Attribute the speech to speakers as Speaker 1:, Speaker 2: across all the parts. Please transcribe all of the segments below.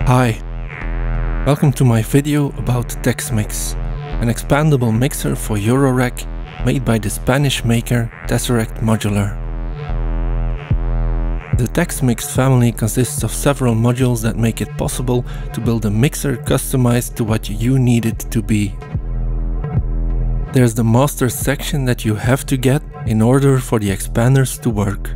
Speaker 1: Hi, welcome to my video about TEX, an expandable mixer for eurorack made by the Spanish maker Tesseract Modular. The TEX family consists of several modules that make it possible to build a mixer customized to what you need it to be. There's the master section that you have to get in order for the expanders to work.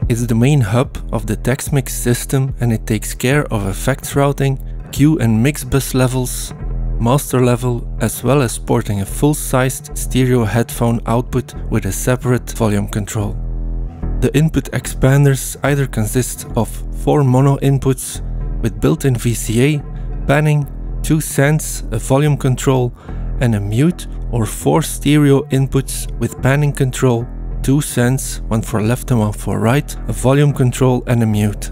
Speaker 1: It's the main hub of the TEX system and it takes care of effects routing, Q and mix bus levels, master level, as well as sporting a full-sized stereo headphone output with a separate volume control. The input expanders either consist of 4 mono inputs with built-in VCA, panning, 2 sends, a volume control and a mute, or 4 stereo inputs with panning control, 2 sends, one for left and one for right, a volume control and a mute.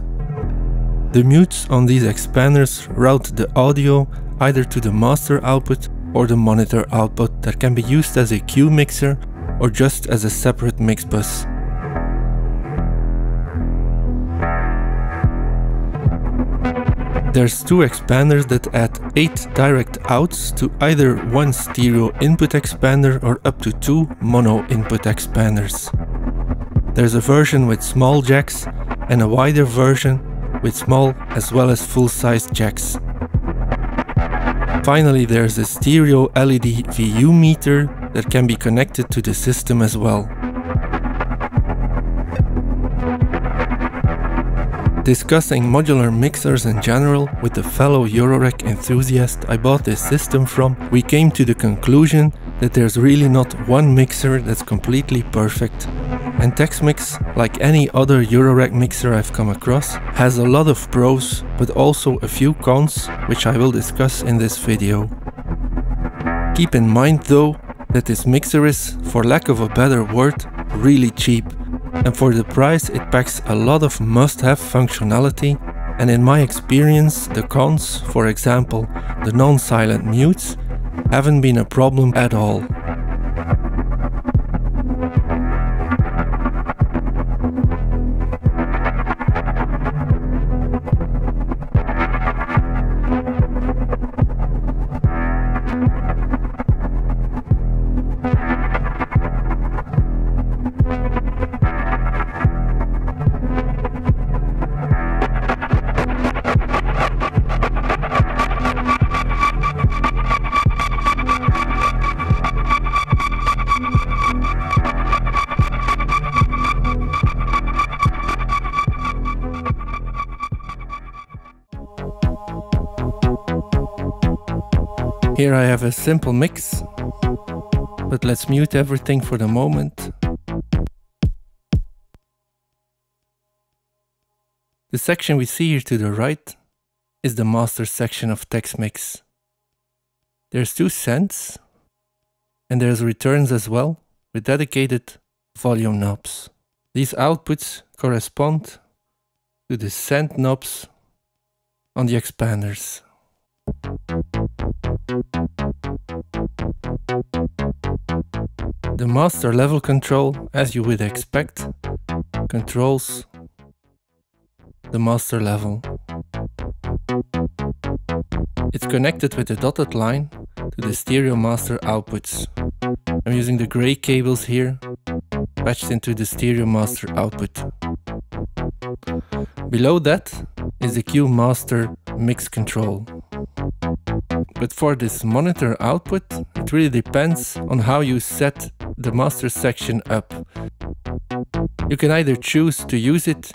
Speaker 1: The mutes on these expanders route the audio either to the master output or the monitor output that can be used as a Q mixer or just as a separate mix bus. There's 2 expanders that add 8 direct outs to either one stereo input expander or up to 2 mono input expanders. There's a version with small jacks and a wider version with small as well as full-sized jacks. Finally, there's a stereo LED VU meter that can be connected to the system as well. Discussing modular mixers in general with a fellow eurorack enthusiast I bought this system from, we came to the conclusion that there's really not one mixer that's completely perfect. And TEX, like any other eurorack mixer I've come across, has a lot of pros, but also a few cons, which I will discuss in this video. Keep in mind though, that this mixer is, for lack of a better word, really cheap. And for the price it packs a lot of must-have functionality, and in my experience the cons, for example the non-silent mutes, haven't been a problem at all. Here I have a simple mix, but let's mute everything for the moment. The section we see here to the right is the master section of TEX. There's 2 sends and there's returns as well with dedicated volume knobs. These outputs correspond to the send knobs on the expanders. The master level control, as you would expect, controls the master level. It's connected with a dotted line to the stereo master outputs. I'm using the gray cables here, patched into the stereo master output. Below that is the Q master mix control. But for this monitor output, it really depends on how you set the master section up. You can either choose to use it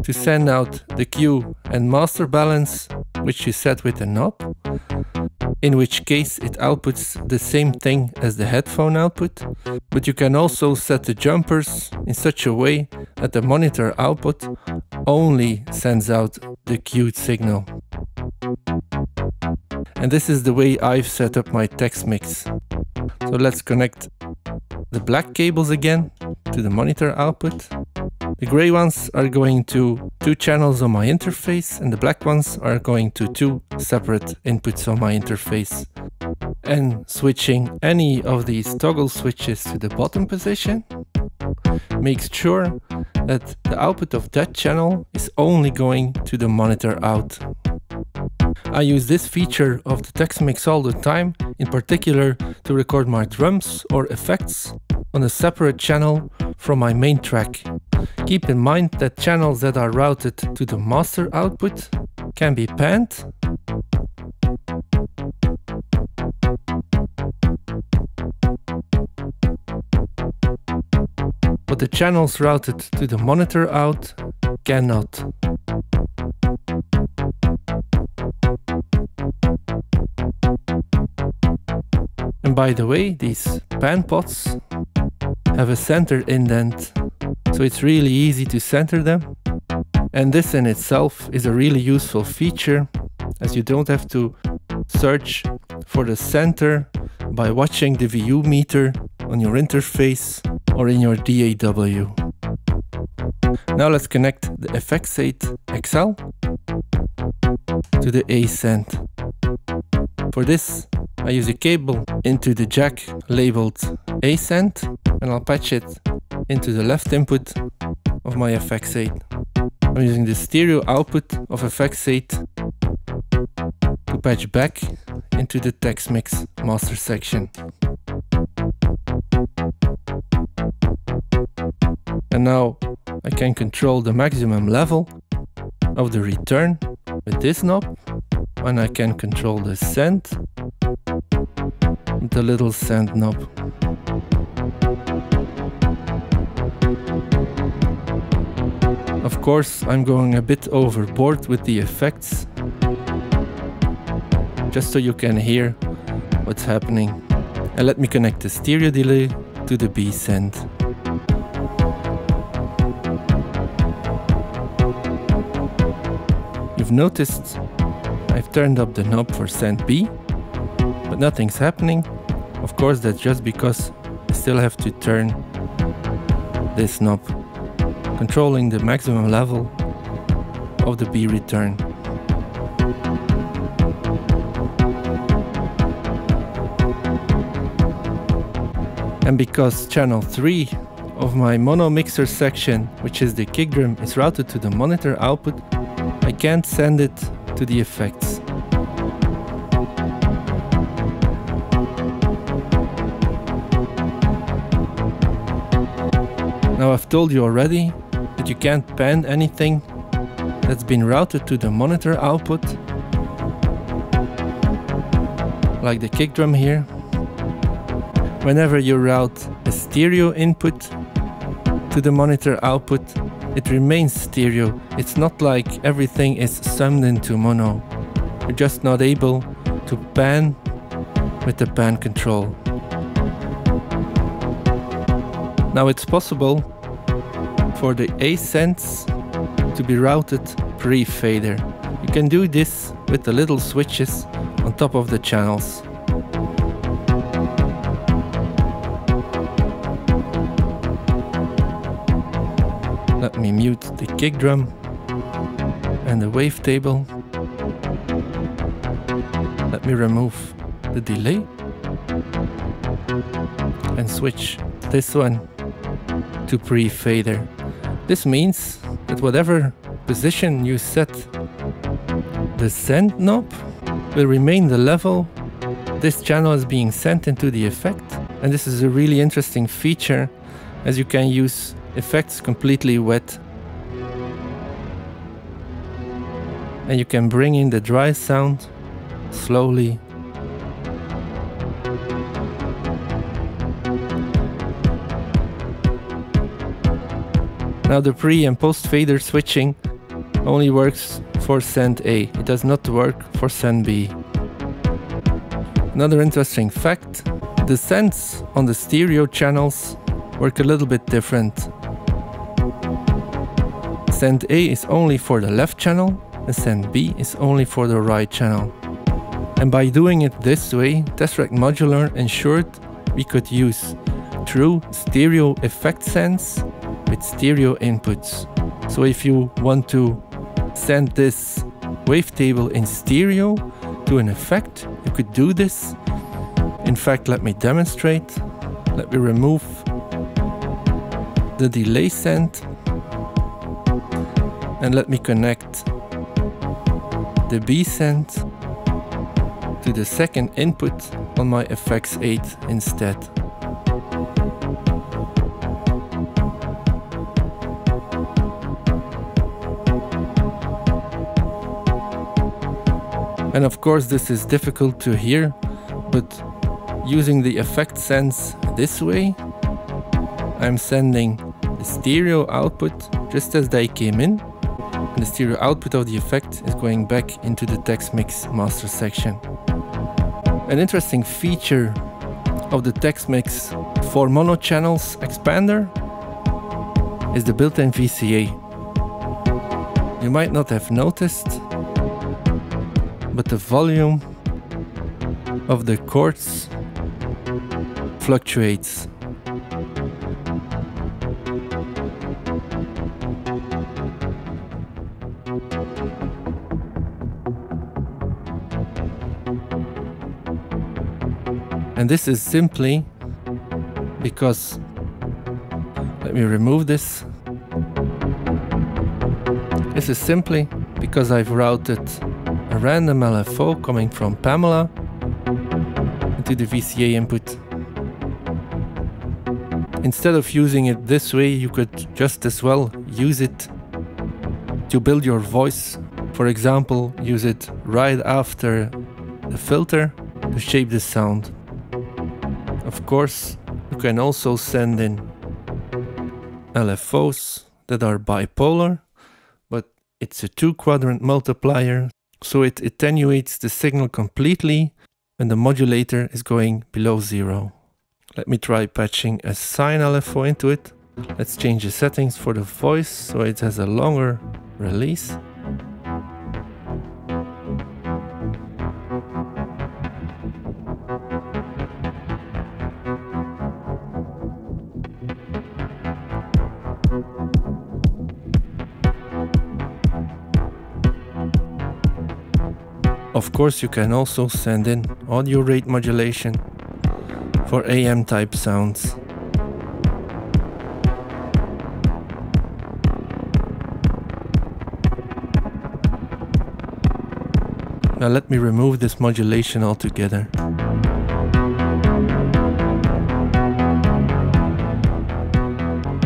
Speaker 1: to send out the Q and master balance, which you set with a knob, in which case it outputs the same thing as the headphone output, but you can also set the jumpers in such a way that the monitor output only sends out the Q signal. And this is the way I've set up my TEX. So let's connect the black cables again to the monitor output. The gray ones are going to 2 channels on my interface and the black ones are going to 2 separate inputs on my interface. And switching any of these toggle switches to the bottom position makes sure that the output of that channel is only going to the monitor out. I use this feature of the text mix all the time, in particular to record my drums or effects on a separate channel from my main track. Keep in mind that channels that are routed to the master output can be panned, but the channels routed to the monitor out cannot. And by the way, these pan pots have a center indent, so it's really easy to center them. And this in itself is a really useful feature, as you don't have to search for the center by watching the VU meter on your interface or in your DAW. Now let's connect the FX8 XL to the Ascend. For this, I use a cable into the jack labeled Ascend, and I'll patch it into the left input of my FX8. I'm using the stereo output of FX8 to patch back into the text mix master section. And now I can control the maximum level of the return with this knob, and I can control the send with the little send knob. Of course, I'm going a bit overboard with the effects, just so you can hear what's happening. And let me connect the stereo delay to the B send. You've noticed I've turned up the knob for send B, but nothing's happening. Of course, that's just because I still have to turn this knob, controlling the maximum level of the B return. And because channel 3 of my mono mixer section, which is the kick drum, is routed to the monitor output, I can't send it to the effects. Now I've told you already that you can't pan anything that's been routed to the monitor output, like the kick drum here. Whenever you route a stereo input to the monitor output, it remains stereo. It's not like everything is summed into mono. You're just not able to pan with the pan control. Now it's possible for the Ascends to be routed pre-fader. You can do this with the little switches on top of the channels. Let me mute the kick drum and the wavetable. Let me remove the delay and switch this one to pre-fader. This means that whatever position you set the send knob will remain the level this channel is being sent into the effect. And this is a really interesting feature, as you can use effects completely wet. And you can bring in the dry sound slowly. Now the pre and post fader switching only works for send A. It does not work for send B. Another interesting fact, the sends on the stereo channels work a little bit different. Send A is only for the left channel and send B is only for the right channel. And by doing it this way, Tesseract Modular ensured we could use true stereo effect sends with stereo inputs. So if you want to send this wavetable in stereo to an effect, you could do this. In fact, let me demonstrate. Let me remove the delay send and let me connect the B send to the second input on my effects 8 instead. And of course this is difficult to hear, but using the effect sense this way, I'm sending the stereo output just as they came in, and the stereo output of the effect is going back into the text mix master section. An interesting feature of the text mix for mono channels expander is the built-in VCA. You might not have noticed, but the volume of the chords fluctuates. And this is simply because, let me remove this. This is simply because I've routed a random LFO coming from Pamela into the VCA input. Instead of using it this way, you could just as well use it to build your voice. For example, use it right after the filter to shape the sound. Of course, you can also send in LFOs that are bipolar, but it's a 2-quadrant multiplier, so it attenuates the signal completely when the modulator is going below 0. Let me try patching a sine LFO into it. Let's change the settings for the voice so it has a longer release. Of course, you can also send in audio rate modulation for AM type sounds. Now let me remove this modulation altogether.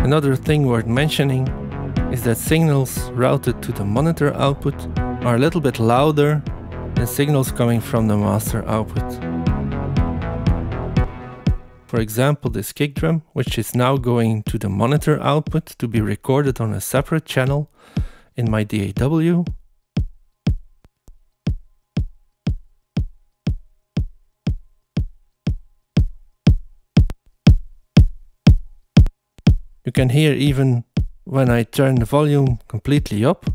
Speaker 1: Another thing worth mentioning is that signals routed to the monitor output are a little bit louder than signals coming from the master output. For example, this kick drum, which is now going to the monitor output to be recorded on a separate channel in my DAW. You can hear even when I turn the volume completely up.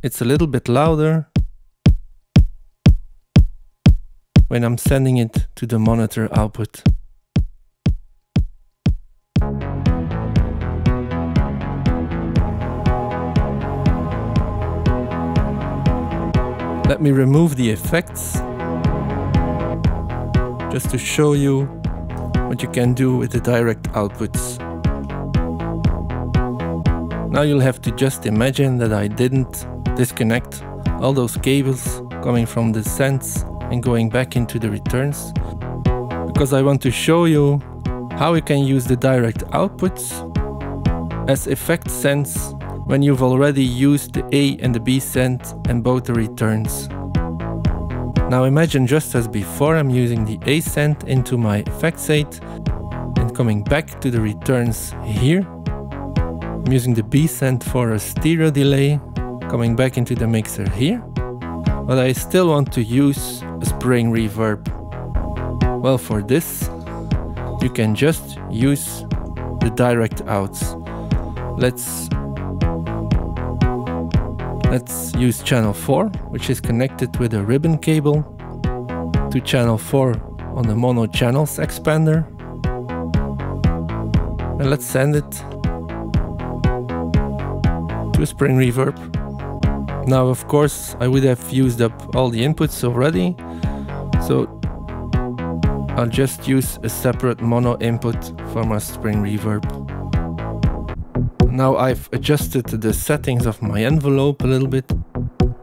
Speaker 1: It's a little bit louder when I'm sending it to the monitor output. Let me remove the effects just to show you what you can do with the direct outputs. Now you'll have to just imagine that I didn't disconnect all those cables coming from the sends and going back into the returns, because I want to show you how you can use the direct outputs as effect sends when you've already used the A and the B send and both the returns. Now imagine just as before, I'm using the A send into my effects 8 and coming back to the returns here. I'm using the B send for a stereo delay, coming back into the mixer here, but I still want to use a spring reverb. Well, for this you can just use the direct outs. Let's use channel 4, which is connected with a ribbon cable to channel 4 on the mono channels expander, and let's send it to a spring reverb. Now, of course, I would have used up all the inputs already, so I'll just use a separate mono input for my spring reverb. Now I've adjusted the settings of my envelope a little bit,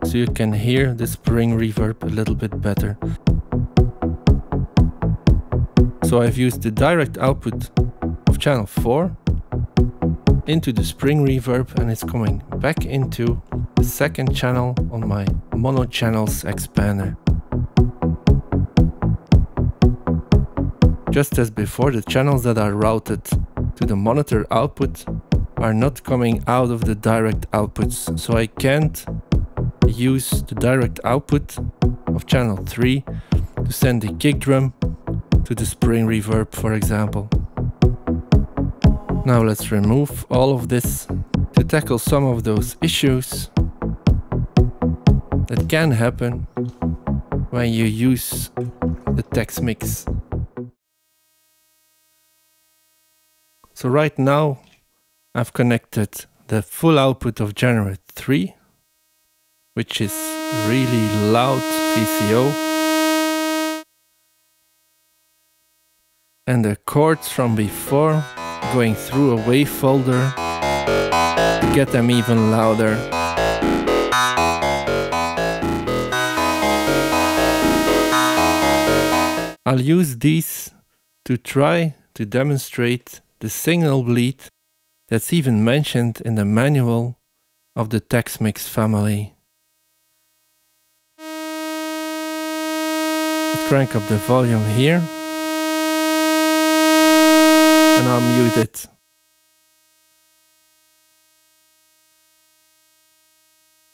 Speaker 1: so you can hear the spring reverb a little bit better. So I've used the direct output of channel 4 into the spring reverb, and it's coming back into the second channel on my mono channels expander. Just as before, the channels that are routed to the monitor output are not coming out of the direct outputs, so I can't use the direct output of channel 3 to send the kick drum to the spring reverb, for example. Now let's remove all of this to tackle some of those issues that can happen when you use the TEX mix. So right now I've connected the full output of Generate 3, which is really loud VCO, and the chords from before going through a wave folder to get them even louder. I'll use these to try to demonstrate the signal bleed that's even mentioned in the manual of the TEX mix family. Let's crank up the volume here. And I'll mute it.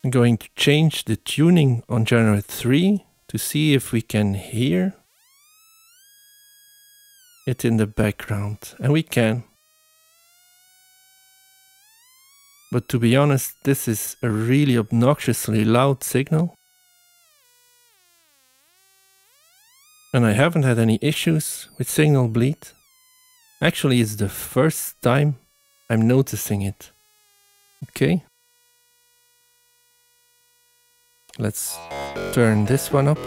Speaker 1: I'm going to change the tuning on Generate 3 to see if we can hear it in the background. And we can. But to be honest, this is a really obnoxiously loud signal. And I haven't had any issues with signal bleed. Actually, it's the first time I'm noticing it. Okay. Let's turn this one up.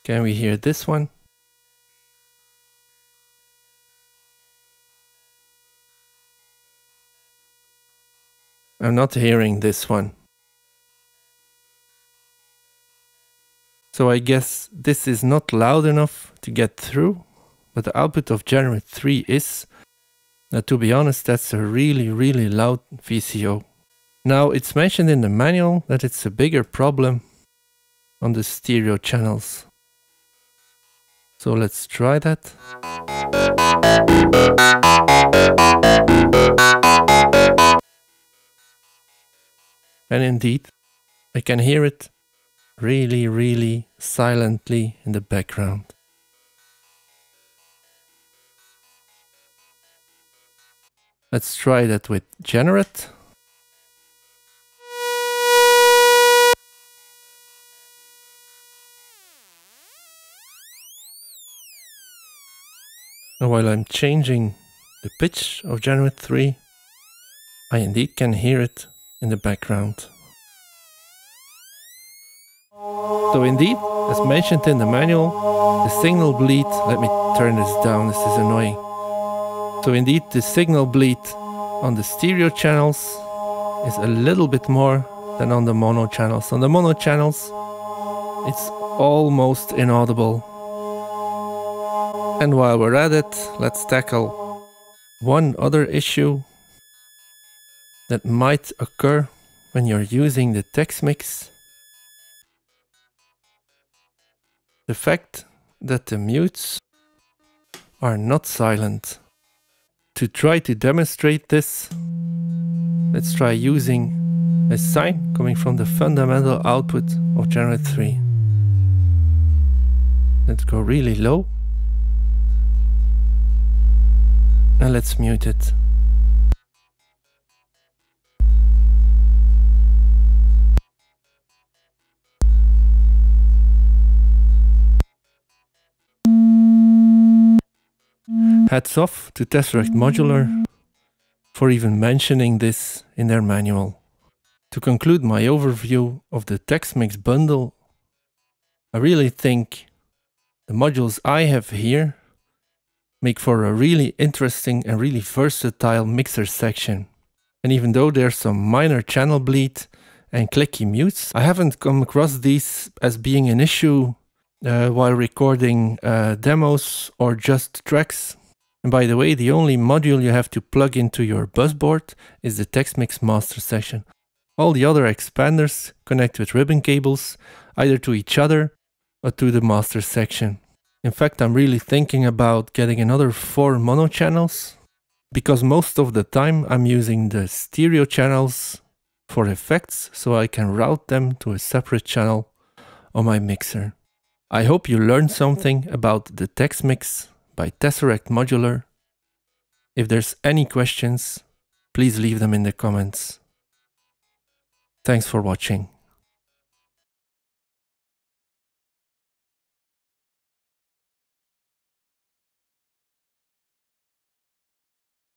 Speaker 1: Can we hear this one? I'm not hearing this one. So I guess this is not loud enough to get through, but the output of Generate 3 is. Now, to be honest, that's a really, really loud VCO. Now, it's mentioned in the manual that it's a bigger problem on the stereo channels. So let's try that. And indeed, I can hear it really, really silently in the background. Let's try that with Generate. And while I'm changing the pitch of Generate 3, I indeed can hear it in the background. So indeed, as mentioned in the manual, the signal bleed, let me turn this down, this is annoying. So indeed, the signal bleed on the stereo channels is a little bit more than on the mono channels. On the mono channels, it's almost inaudible. And while we're at it, let's tackle one other issue that might occur when you're using the TEX mix. The fact that the mutes are not silent. To try to demonstrate this, let's try using a sine coming from the fundamental output of Generate 3. Let's go really low. And let's mute it. Hats off to Tesseract Modular for even mentioning this in their manual. To conclude my overview of the TEX mix bundle, I really think the modules I have here make for a really interesting and really versatile mixer section. And even though there's some minor channel bleed and clicky mutes, I haven't come across these as being an issue while recording demos or just tracks. And by the way, the only module you have to plug into your busboard is the text mix master section. All the other expanders connect with ribbon cables, either to each other or to the master section. In fact, I'm really thinking about getting another 4 mono channels, because most of the time I'm using the stereo channels for effects, so I can route them to a separate channel on my mixer. I hope you learned something about the text mix by Tesseract Modular. If there's any questions, please leave them in the comments. Thanks for watching.